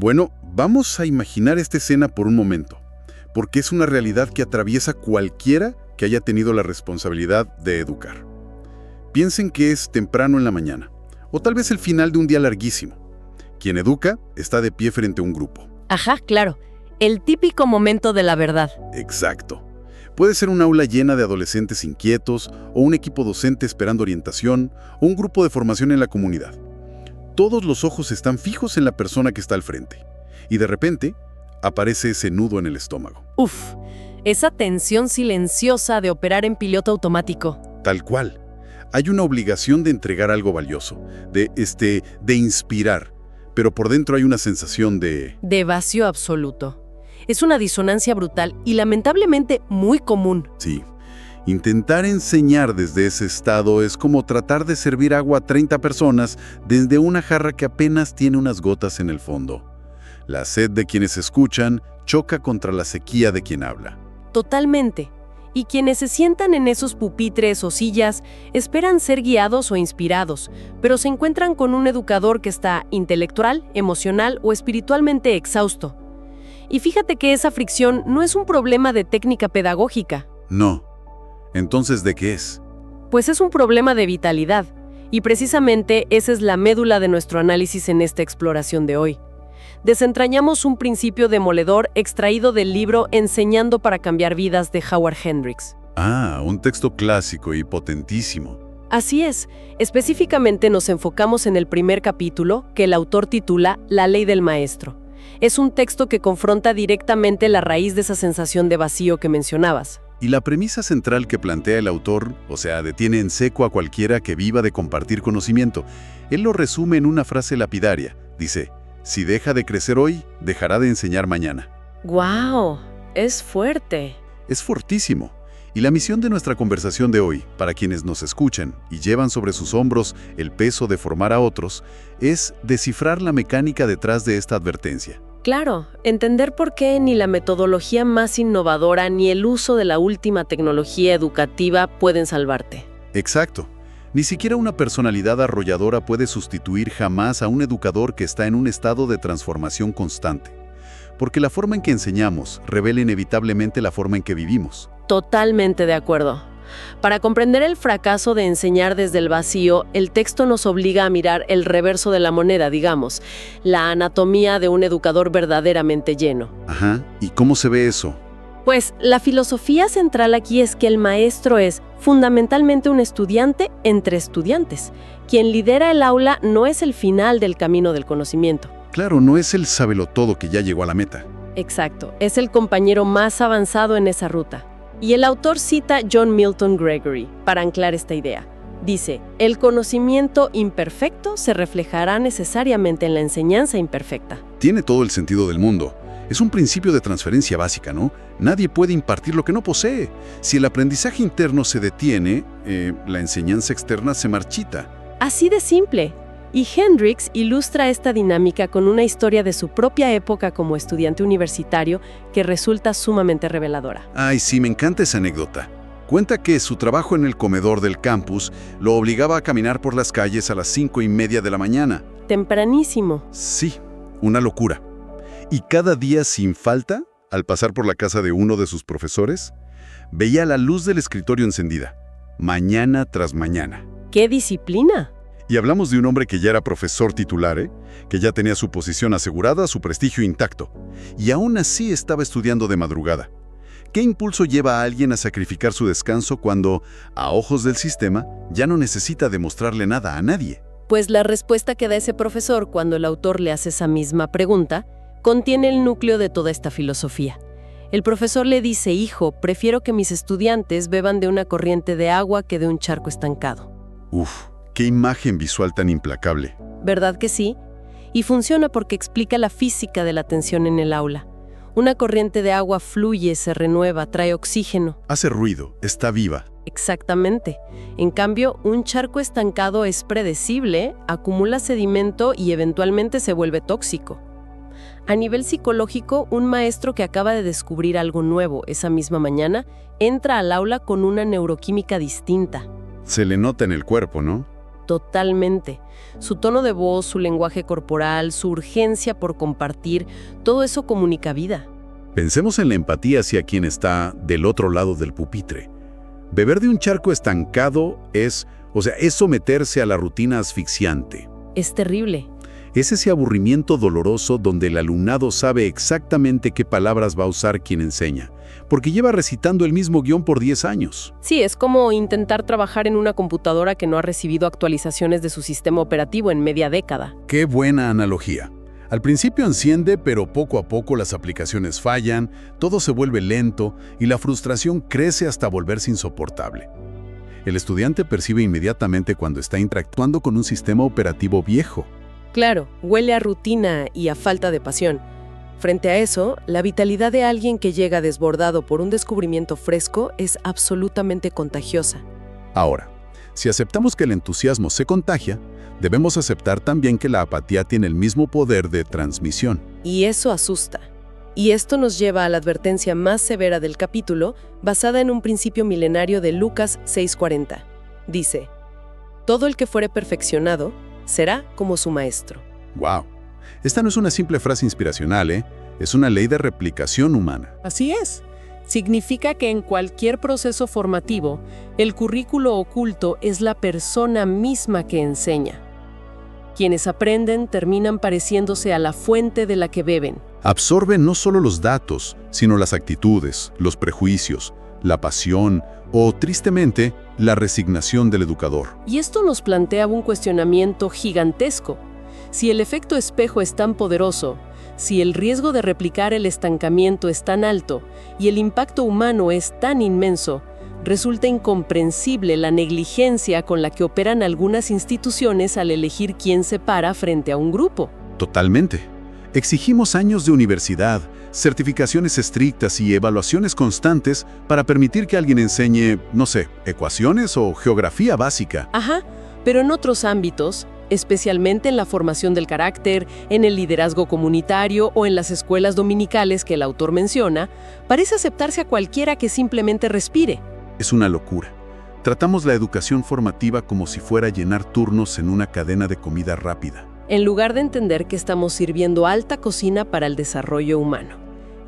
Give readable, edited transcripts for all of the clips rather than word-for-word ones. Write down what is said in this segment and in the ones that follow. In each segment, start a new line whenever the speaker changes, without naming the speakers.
Bueno, vamos a imaginar esta escena por un momento, porque es una realidad que atraviesa cualquiera que haya tenido la responsabilidad de educar. Piensen que es temprano en la mañana, o tal vez el final de un día larguísimo. Quien educa está de pie frente a un grupo.
Ajá, claro. El típico momento de la verdad.
Exacto. Puede ser un aula llena de adolescentes inquietos, o un equipo docente esperando orientación, o un grupo de formación en la comunidad. Todos los ojos están fijos en la persona que está al frente. Y de repente, aparece ese nudo en el estómago.
Uf, esa tensión silenciosa de operar en piloto automático.
Tal cual. Hay una obligación de entregar algo valioso, de inspirar, pero por dentro hay una sensación de
vacío absoluto. Es una disonancia brutal y lamentablemente muy común.
Sí. Intentar enseñar desde ese estado es como tratar de servir agua a 30 personas desde una jarra que apenas tiene unas gotas en el fondo. La sed de quienes escuchan choca contra la sequía de quien habla.
Totalmente. Y quienes se sientan en esos pupitres o sillas esperan ser guiados o inspirados, pero se encuentran con un educador que está intelectual, emocional o espiritualmente exhausto. Y fíjate que esa fricción no es un problema de técnica pedagógica.
No. Entonces, ¿de qué es?
Pues es un problema de vitalidad. Y precisamente esa es la médula de nuestro análisis en esta exploración de hoy. Desentrañamos un principio demoledor extraído del libro Enseñando para cambiar vidas de Howard Hendricks.
Ah, un texto clásico y potentísimo.
Así es. Específicamente nos enfocamos en el primer capítulo, que el autor titula La ley del maestro. Es un texto que confronta directamente la raíz de esa sensación de vacío que mencionabas.
Y la premisa central que plantea el autor, o sea, detiene en seco a cualquiera que viva de compartir conocimiento. Él lo resume en una frase lapidaria. Dice, si deja de crecer hoy, dejará de enseñar mañana.
¡Guau! Es fuerte.
Es fortísimo. Y la misión de nuestra conversación de hoy, para quienes nos escuchan y llevan sobre sus hombros el peso de formar a otros, es descifrar la mecánica detrás de esta advertencia.
Claro, entender por qué ni la metodología más innovadora ni el uso de la última tecnología educativa pueden salvarte.
Exacto. Ni siquiera una personalidad arrolladora puede sustituir jamás a un educador que está en un estado de transformación constante. Porque la forma en que enseñamos revela inevitablemente la forma en que vivimos.
Totalmente de acuerdo. Para comprender el fracaso de enseñar desde el vacío, el texto nos obliga a mirar el reverso de la moneda, digamos, la anatomía de un educador verdaderamente lleno.
Ajá, ¿y cómo se ve eso?
Pues la filosofía central aquí es que el maestro es fundamentalmente un estudiante entre estudiantes. Quien lidera el aula no es el final del camino del conocimiento.
Claro, no es el sabelotodo que ya llegó a la meta.
Exacto, es el compañero más avanzado en esa ruta. Y el autor cita John Milton Gregory para anclar esta idea. Dice, el conocimiento imperfecto se reflejará necesariamente en la enseñanza imperfecta.
Tiene todo el sentido del mundo. Es un principio de transferencia básica, ¿no? Nadie puede impartir lo que no posee. Si el aprendizaje interno se detiene, la enseñanza externa se marchita.
Así de simple. Y Hendricks ilustra esta dinámica con una historia de su propia época como estudiante universitario que resulta sumamente reveladora.
Ay, sí, me encanta esa anécdota. Cuenta que su trabajo en el comedor del campus lo obligaba a caminar por las calles a las 5:30 de la mañana.
Tempranísimo.
Sí, una locura. Y cada día sin falta, al pasar por la casa de uno de sus profesores, veía la luz del escritorio encendida, mañana tras mañana.
¡Qué disciplina!
Y hablamos de un hombre que ya era profesor titular, que ya tenía su posición asegurada, su prestigio intacto, y aún así estaba estudiando de madrugada. ¿Qué impulso lleva a alguien a sacrificar su descanso cuando, a ojos del sistema, ya no necesita demostrarle nada a nadie?
Pues la respuesta que da ese profesor cuando el autor le hace esa misma pregunta contiene el núcleo de toda esta filosofía. El profesor le dice, hijo, prefiero que mis estudiantes beban de una corriente de agua que de un charco estancado.
Uf. ¡Qué imagen visual tan implacable!
¿Verdad que sí? Y funciona porque explica la física de la tensión en el aula. Una corriente de agua fluye, se renueva, trae oxígeno.
Hace ruido, está viva.
Exactamente. En cambio, un charco estancado es predecible, acumula sedimento y eventualmente se vuelve tóxico. A nivel psicológico, un maestro que acaba de descubrir algo nuevo esa misma mañana entra al aula con una neuroquímica distinta.
Se le nota en el cuerpo, ¿no?
Totalmente. Su tono de voz, su lenguaje corporal, su urgencia por compartir, todo eso comunica vida.
Pensemos en la empatía hacia quien está del otro lado del pupitre. Beber de un charco estancado es someterse a la rutina asfixiante.
Es terrible.
Es ese aburrimiento doloroso donde el alumnado sabe exactamente qué palabras va a usar quien enseña, porque lleva recitando el mismo guión por 10 años.
Sí, es como intentar trabajar en una computadora que no ha recibido actualizaciones de su sistema operativo en media década.
¡Qué buena analogía! Al principio enciende, pero poco a poco las aplicaciones fallan, todo se vuelve lento y la frustración crece hasta volverse insoportable. El estudiante percibe inmediatamente cuando está interactuando con un sistema operativo viejo.
Claro, huele a rutina y a falta de pasión. Frente a eso, la vitalidad de alguien que llega desbordado por un descubrimiento fresco es absolutamente contagiosa.
Ahora, si aceptamos que el entusiasmo se contagia, debemos aceptar también que la apatía tiene el mismo poder de transmisión.
Y eso asusta. Y esto nos lleva a la advertencia más severa del capítulo, basada en un principio milenario de Lucas 6:40. Dice, «Todo el que fuere perfeccionado será como su maestro».
¡Wow! Esta no es una simple frase inspiracional, es una ley de replicación humana.
Así es. Significa que en cualquier proceso formativo, el currículo oculto es la persona misma que enseña. Quienes aprenden terminan pareciéndose a la fuente de la que beben.
Absorben no solo los datos, sino las actitudes, los prejuicios, la pasión o, tristemente, la resignación del educador.
Y esto nos plantea un cuestionamiento gigantesco. Si el efecto espejo es tan poderoso, si el riesgo de replicar el estancamiento es tan alto y el impacto humano es tan inmenso, resulta incomprensible la negligencia con la que operan algunas instituciones al elegir quién se para frente a un grupo.
Totalmente. Exigimos años de universidad, certificaciones estrictas y evaluaciones constantes para permitir que alguien enseñe, ecuaciones o geografía básica.
Ajá, pero en otros ámbitos, especialmente en la formación del carácter, en el liderazgo comunitario o en las escuelas dominicales que el autor menciona, parece aceptarse a cualquiera que simplemente respire.
Es una locura. Tratamos la educación formativa como si fuera llenar turnos en una cadena de comida rápida,
en lugar de entender que estamos sirviendo alta cocina para el desarrollo humano.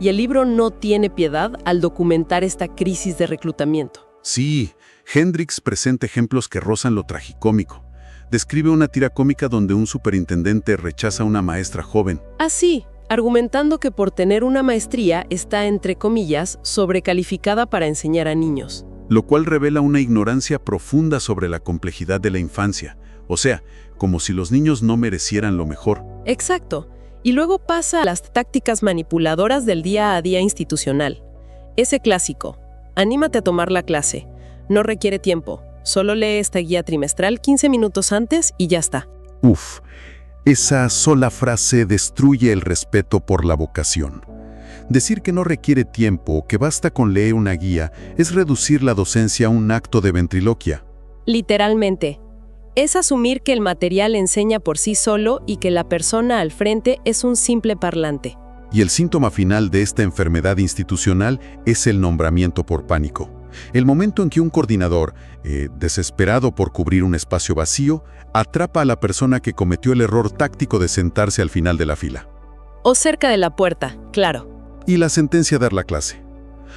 Y el libro no tiene piedad al documentar esta crisis de reclutamiento.
Sí, Hendricks presenta ejemplos que rozan lo tragicómico. Describe una tira cómica donde un superintendente rechaza a una maestra joven.
Así, argumentando que por tener una maestría está, entre comillas, sobrecalificada para enseñar a niños.
Lo cual revela una ignorancia profunda sobre la complejidad de la infancia. O sea, como si los niños no merecieran lo mejor.
Exacto. Y luego pasa a las tácticas manipuladoras del día a día institucional. Ese clásico, anímate a tomar la clase, no requiere tiempo, solo lee esta guía trimestral 15 minutos antes y ya está.
Uf, esa sola frase destruye el respeto por la vocación. Decir que no requiere tiempo, que basta con leer una guía, es reducir la docencia a un acto de ventriloquia.
Literalmente. Es asumir que el material enseña por sí solo y que la persona al frente es un simple parlante.
Y el síntoma final de esta enfermedad institucional es el nombramiento por pánico. El momento en que un coordinador, desesperado por cubrir un espacio vacío, atrapa a la persona que cometió el error táctico de sentarse al final de la fila.
O cerca de la puerta, claro.
Y la sentencia a dar la clase.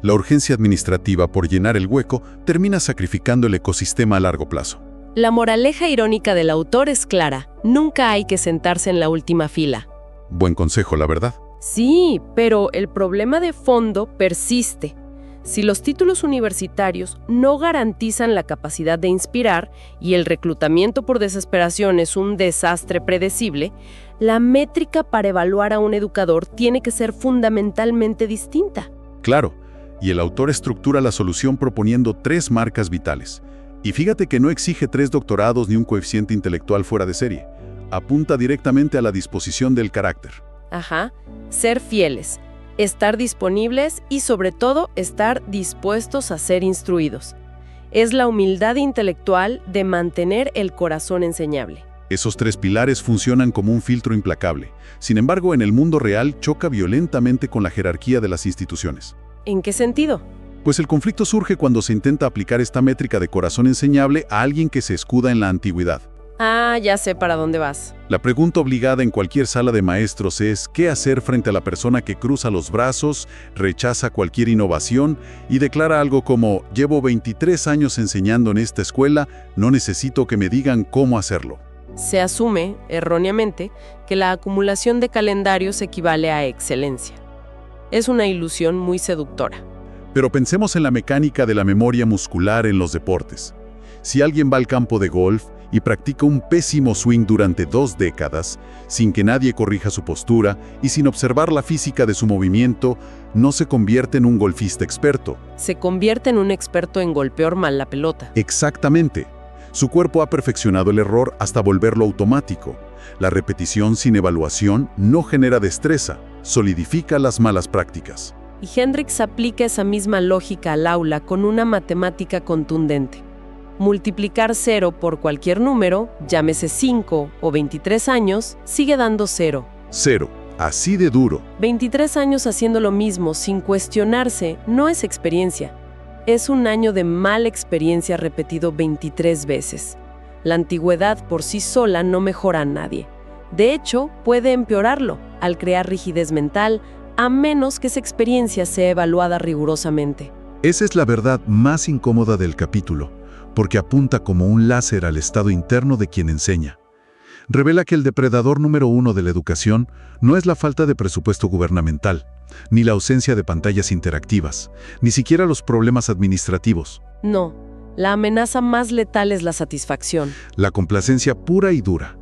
La urgencia administrativa por llenar el hueco termina sacrificando el ecosistema a largo plazo.
La moraleja irónica del autor es clara. Nunca hay que sentarse en la última fila.
Buen consejo, la verdad.
Sí, pero el problema de fondo persiste. Si los títulos universitarios no garantizan la capacidad de inspirar y el reclutamiento por desesperación es un desastre predecible, la métrica para evaluar a un educador tiene que ser fundamentalmente distinta.
Claro, y el autor estructura la solución proponiendo 3 marcas vitales. Y fíjate que no exige 3 doctorados ni un coeficiente intelectual fuera de serie. Apunta directamente a la disposición del carácter.
Ajá, ser fieles, estar disponibles y sobre todo estar dispuestos a ser instruidos. Es la humildad intelectual de mantener el corazón enseñable.
Esos 3 pilares funcionan como un filtro implacable. Sin embargo, en el mundo real choca violentamente con la jerarquía de las instituciones.
¿En qué sentido?
Pues el conflicto surge cuando se intenta aplicar esta métrica de corazón enseñable a alguien que se escuda en la antigüedad.
Ah, ya sé para dónde vas.
La pregunta obligada en cualquier sala de maestros es ¿qué hacer frente a la persona que cruza los brazos, rechaza cualquier innovación y declara algo como «Llevo 23 años enseñando en esta escuela, no necesito que me digan cómo hacerlo»?
Se asume, erróneamente, que la acumulación de calendarios equivale a excelencia. Es una ilusión muy seductora.
Pero pensemos en la mecánica de la memoria muscular en los deportes. Si alguien va al campo de golf y practica un pésimo swing durante 2 décadas, sin que nadie corrija su postura y sin observar la física de su movimiento, no se convierte en un golfista experto.
Se convierte en un experto en golpear mal la pelota.
Exactamente. Su cuerpo ha perfeccionado el error hasta volverlo automático. La repetición sin evaluación no genera destreza, solidifica las malas prácticas.
Y Hendricks aplica esa misma lógica al aula con una matemática contundente. Multiplicar 0 por cualquier número, llámese 5 o 23 años, sigue dando 0.
0. Así de duro.
23 años haciendo lo mismo sin cuestionarse no es experiencia. Es un año de mala experiencia repetido 23 veces. La antigüedad por sí sola no mejora a nadie. De hecho, puede empeorarlo al crear rigidez mental, a menos que esa experiencia sea evaluada rigurosamente.
Esa es la verdad más incómoda del capítulo, porque apunta como un láser al estado interno de quien enseña. Revela que el depredador número 1 de la educación no es la falta de presupuesto gubernamental, ni la ausencia de pantallas interactivas, ni siquiera los problemas administrativos.
No, la amenaza más letal es la satisfacción.
La complacencia pura y dura.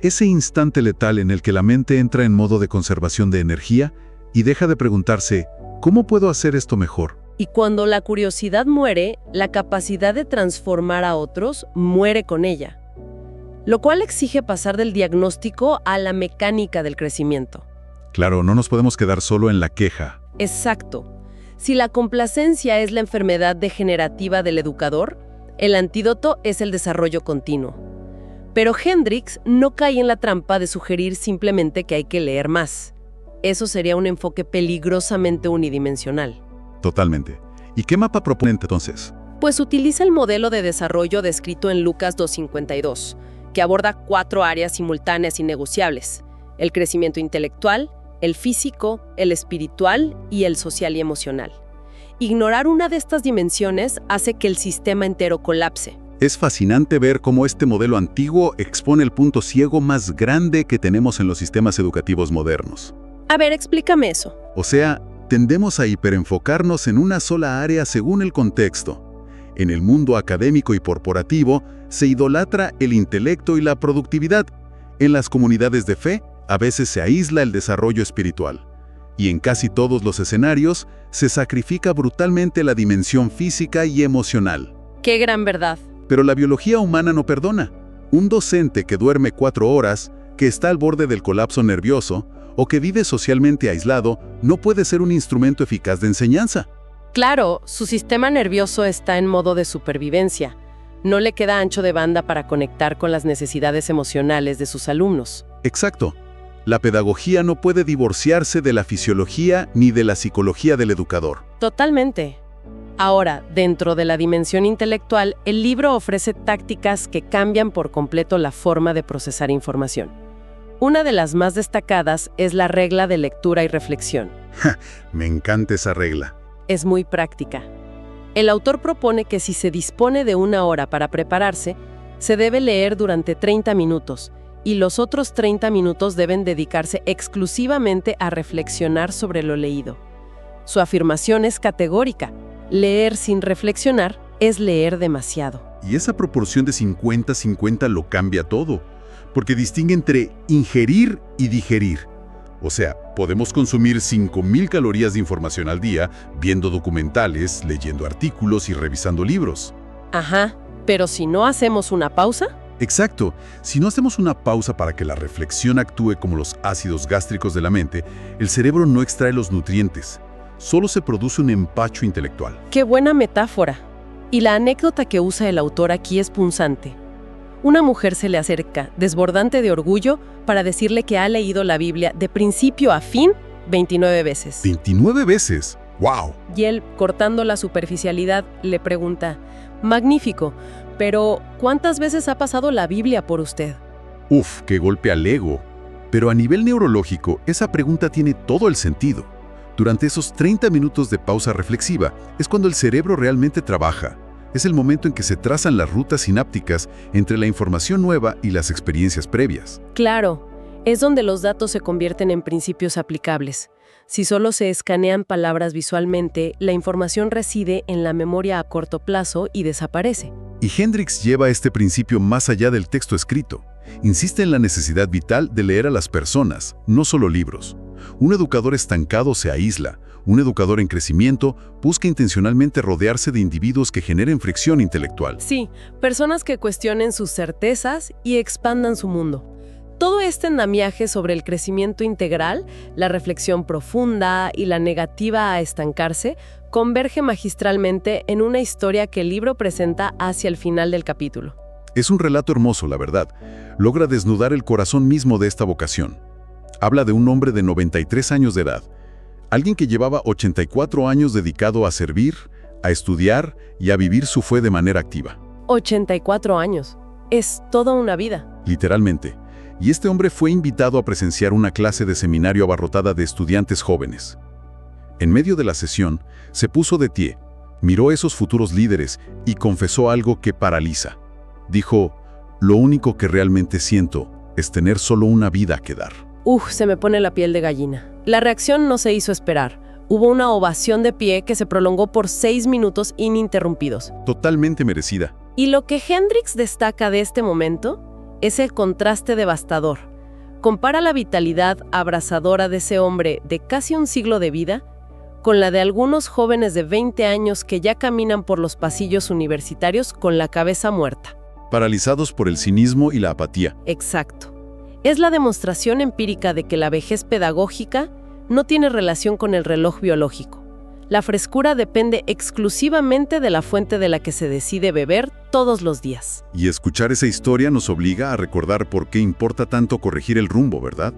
Ese instante letal en el que la mente entra en modo de conservación de energía y deja de preguntarse, ¿cómo puedo hacer esto mejor?
Y cuando la curiosidad muere, la capacidad de transformar a otros muere con ella. Lo cual exige pasar del diagnóstico a la mecánica del crecimiento.
Claro, no nos podemos quedar solo en la queja.
Exacto. Si la complacencia es la enfermedad degenerativa del educador, el antídoto es el desarrollo continuo. Pero Hendricks no cae en la trampa de sugerir simplemente que hay que leer más. Eso sería un enfoque peligrosamente unidimensional.
Totalmente. ¿Y qué mapa propone entonces?
Pues utiliza el modelo de desarrollo descrito en Lucas 2:52, que aborda 4 áreas simultáneas y negociables: el crecimiento intelectual, el físico, el espiritual y el social y emocional. Ignorar una de estas dimensiones hace que el sistema entero colapse.
Es fascinante ver cómo este modelo antiguo expone el punto ciego más grande que tenemos en los sistemas educativos modernos.
A ver, explícame eso.
O sea, tendemos a hiperenfocarnos en una sola área según el contexto. En el mundo académico y corporativo se idolatra el intelecto y la productividad. En las comunidades de fe, a veces se aísla el desarrollo espiritual. Y en casi todos los escenarios, se sacrifica brutalmente la dimensión física y emocional.
¡Qué gran verdad!
Pero la biología humana no perdona. Un docente que duerme 4 horas, que está al borde del colapso nervioso, o que vive socialmente aislado, no puede ser un instrumento eficaz de enseñanza.
Claro, su sistema nervioso está en modo de supervivencia. No le queda ancho de banda para conectar con las necesidades emocionales de sus alumnos.
Exacto. La pedagogía no puede divorciarse de la fisiología ni de la psicología del educador.
Totalmente. Ahora, dentro de la dimensión intelectual, el libro ofrece tácticas que cambian por completo la forma de procesar información. Una de las más destacadas es la regla de lectura y reflexión.
Me encanta esa regla.
Es muy práctica. El autor propone que si se dispone de 1 hora para prepararse, se debe leer durante 30 minutos, y los otros 30 minutos deben dedicarse exclusivamente a reflexionar sobre lo leído. Su afirmación es categórica: leer sin reflexionar es leer demasiado.
Y esa proporción de 50-50 lo cambia todo, porque distingue entre ingerir y digerir. O sea, podemos consumir 5.000 calorías de información al día viendo documentales, leyendo artículos y revisando libros.
Ajá, pero si no hacemos una pausa...
Exacto. Si no hacemos una pausa para que la reflexión actúe como los ácidos gástricos de la mente, el cerebro no extrae los nutrientes. Solo se produce un empacho intelectual.
¡Qué buena metáfora! Y la anécdota que usa el autor aquí es punzante. Una mujer se le acerca, desbordante de orgullo, para decirle que ha leído la Biblia de principio a fin 29 veces.
¿29 veces?
¡Wow!
Y él, cortando la superficialidad, le pregunta, magnífico, pero ¿cuántas veces ha pasado la Biblia por usted?
¡Uf, qué golpe al ego! Pero a nivel neurológico, esa pregunta tiene todo el sentido. Durante esos 30 minutos de pausa reflexiva es cuando el cerebro realmente trabaja. Es el momento en que se trazan las rutas sinápticas entre la información nueva y las experiencias previas.
Claro, es donde los datos se convierten en principios aplicables. Si solo se escanean palabras visualmente, la información reside en la memoria a corto plazo y desaparece.
Y Hendricks lleva este principio más allá del texto escrito. Insiste en la necesidad vital de leer a las personas, no solo libros. Un educador estancado se aísla. Un educador en crecimiento busca intencionalmente rodearse de individuos que generen fricción intelectual.
Sí, personas que cuestionen sus certezas y expandan su mundo. Todo este andamiaje sobre el crecimiento integral, la reflexión profunda y la negativa a estancarse, converge magistralmente en una historia que el libro presenta hacia el final del capítulo.
Es un relato hermoso, la verdad. Logra desnudar el corazón mismo de esta vocación. Habla de un hombre de 93 años de edad, alguien que llevaba 84 años dedicado a servir, a estudiar y a vivir su fe de manera activa.
84 años. Es toda una vida.
Literalmente. Y este hombre fue invitado a presenciar una clase de seminario abarrotada de estudiantes jóvenes. En medio de la sesión, se puso de pie, miró a esos futuros líderes y confesó algo que paraliza. Dijo, lo único que realmente siento es tener solo una vida que dar.
Se me pone la piel de gallina. La reacción no se hizo esperar. Hubo una ovación de pie que se prolongó por 6 minutos ininterrumpidos.
Totalmente merecida.
Y lo que Hendricks destaca de este momento es el contraste devastador. Compara la vitalidad abrasadora de ese hombre de casi un siglo de vida con la de algunos jóvenes de 20 años que ya caminan por los pasillos universitarios con la cabeza muerta.
Paralizados por el cinismo y la apatía.
Exacto. Es la demostración empírica de que la vejez pedagógica no tiene relación con el reloj biológico. La frescura depende exclusivamente de la fuente de la que se decide beber todos los días.
Y escuchar esa historia nos obliga a recordar por qué importa tanto corregir el rumbo, ¿verdad?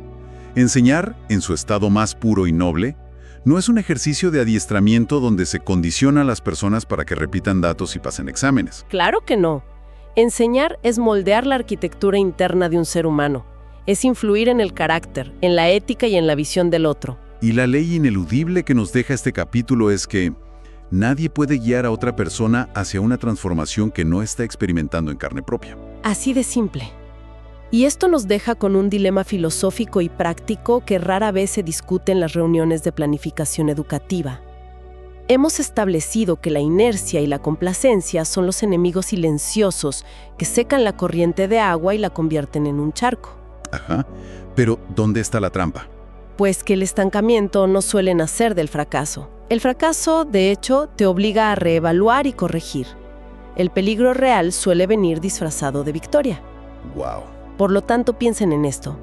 Enseñar, en su estado más puro y noble, no es un ejercicio de adiestramiento donde se condiciona a las personas para que repitan datos y pasen exámenes.
Claro que no. Enseñar es moldear la arquitectura interna de un ser humano. Es influir en el carácter, en la ética y en la visión del otro.
Y la ley ineludible que nos deja este capítulo es que nadie puede guiar a otra persona hacia una transformación que no está experimentando en carne propia.
Así de simple. Y esto nos deja con un dilema filosófico y práctico que rara vez se discute en las reuniones de planificación educativa. Hemos establecido que la inercia y la complacencia son los enemigos silenciosos que secan la corriente de agua y la convierten en un charco.
Ajá, pero ¿dónde está la trampa?
Pues que el estancamiento no suele nacer del fracaso. El fracaso, de hecho, te obliga a reevaluar y corregir. El peligro real suele venir disfrazado de victoria.
¡Wow!
Por lo tanto, piensen en esto.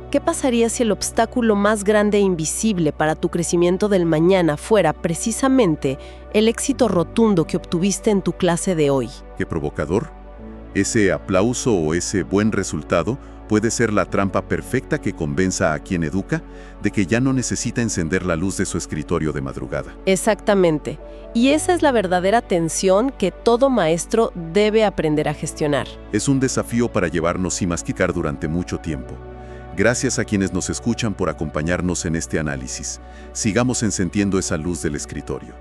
¿Qué pasaría si el obstáculo más grande e invisible para tu crecimiento del mañana fuera precisamente el éxito rotundo que obtuviste en tu clase de hoy?
¿Qué provocador? Ese aplauso o ese buen resultado puede ser la trampa perfecta que convenza a quien educa de que ya no necesita encender la luz de su escritorio de madrugada.
Exactamente. Y esa es la verdadera tensión que todo maestro debe aprender a gestionar.
Es un desafío para llevarnos sin masticar durante mucho tiempo. Gracias a quienes nos escuchan por acompañarnos en este análisis. Sigamos encendiendo esa luz del escritorio.